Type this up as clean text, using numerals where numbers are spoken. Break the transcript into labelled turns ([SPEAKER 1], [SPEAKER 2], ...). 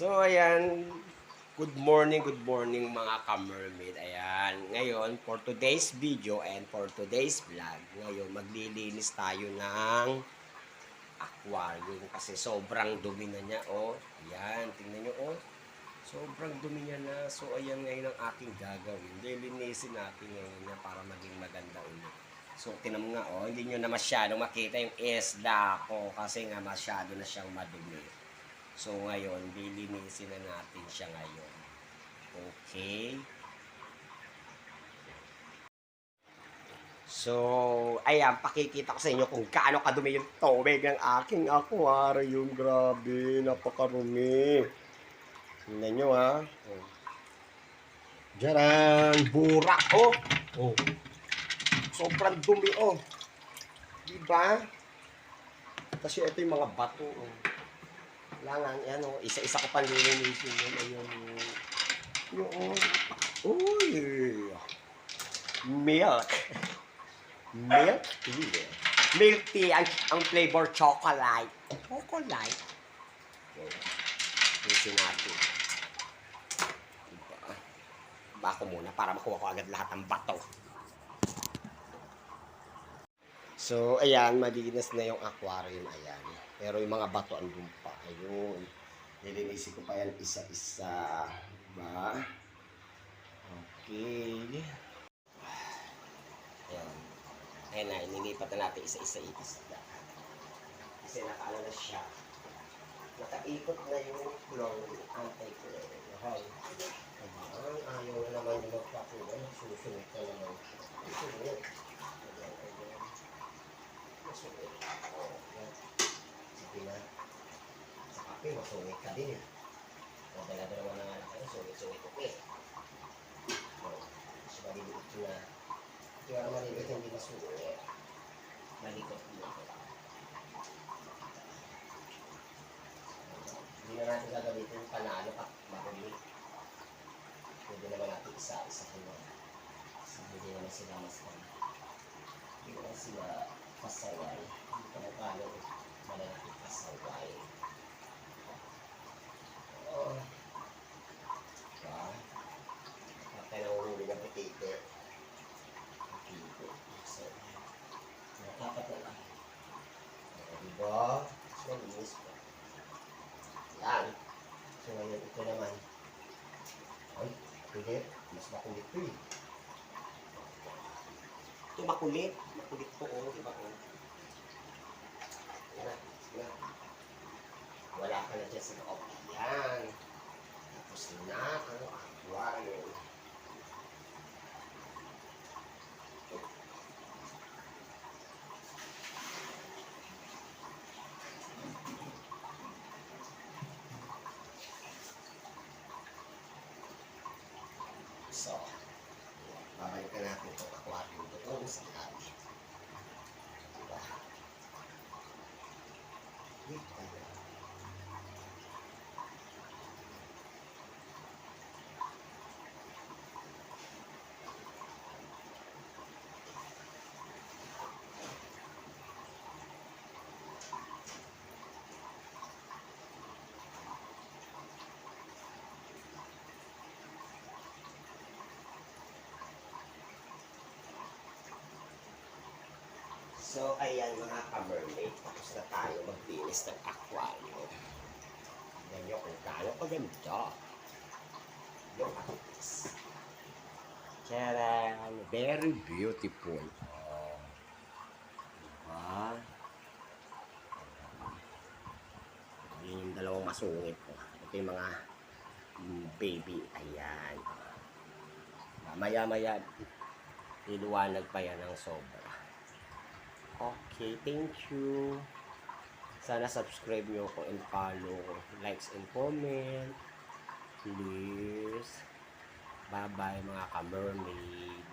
[SPEAKER 1] So, ayan. Good morning mga ka-mermaid. Ayan. Ngayon, for today's video and for today's vlog, ngayon, maglilinis tayo ng aquarium kasi sobrang dumi na niya, oh. Ayan, tingnan nyo, oh. Sobrang dumi niya na. So, ayan ngayon ang aking gagawin. Lilinisin natin ngayon niya para maging maganda ulit. So, tinan mo nga, oh, hindi nyo na masyadong makita yung isda ko kasi nga masyado na siyang madumi. So, ngayon, lilinisin na natin siya ngayon. Okay. So, ayan, pakikita ko sa inyo kung gaano kadumi yung tubig ng aking aquarium. Grabe, napakarumi. Tingnan nyo, ha. Oh. Diyan, burak, oh. Oh. Sobrang dumi, oh. Diba? Kasi ito yung mga bato, oh. Kailangan, yan, oh. Isa-isa ko pang lilinisin yun. Ayun, yung, uy, milk. Milk tea. Milk tea, ang flavor chocolate. Chocolate. Linisin natin. Diba? Bako muna para makuha ko agad lahat ng bato. So, ayan, malinis na yung aquarium. Ayan. Pero yung mga bato andun pa. Ayun. Nilinisin ko pa yan isa-isa. Diba? Okay. Ayan. Ayan na, nilipat na natin isa-isa isda. Kasi nakaano na siya. Nakaikot na yung chlorine, anti-chlorine. Okay. Ayan, ayaw na naman yung magpakulay. Susunod na naman. Susunod. Ayan, ayan. Susunod. Ayan. Sige na. Sa kape, masungit ka din. Dala-dalawa na nga lang kayo, sungit-sungit ko eh. So, maliliit na. Kaya maliliit hindi masungit. Malikot mo. Hindi na natin gagamitin yung panalo at marumi. Pwede naman natin isa-isa ko na. Kasi hindi naman sila mas hindi naman sila pasaway. Hindi ka na paano malalaki pasaway. Oo. Diba? Patay na uhuli ng potato. Potato. So, natapat na lang. Diba? So, linis po. Yan. So, ngayon ito naman. Ay, kulit. Mas makulit ito eh. Ito makulit. Makulit po, oh. Diba, oh. Yan. Yan. Wala ka na dyan sa loob. Yan. Tapos na ang aquarium. So, babalikan natin itong aquarium doon sa labi. Diba? Dito. So, ayan mga ka-mermaid, tapos na tayo maglinis ng aquarium. Tignan nyo kung gaano paganda. Yung atis. Tcharam! Very beautiful. Oh. Diba? Ayan yung dalawang masungit ko. Ito yung mga baby. Ayan. Maya-maya, liluwanag pa yan ng sobra. Okay, thank you. Sana subscribe nyo ako and follow. Likes and comment. Please. Bye-bye mga ka-mermaid.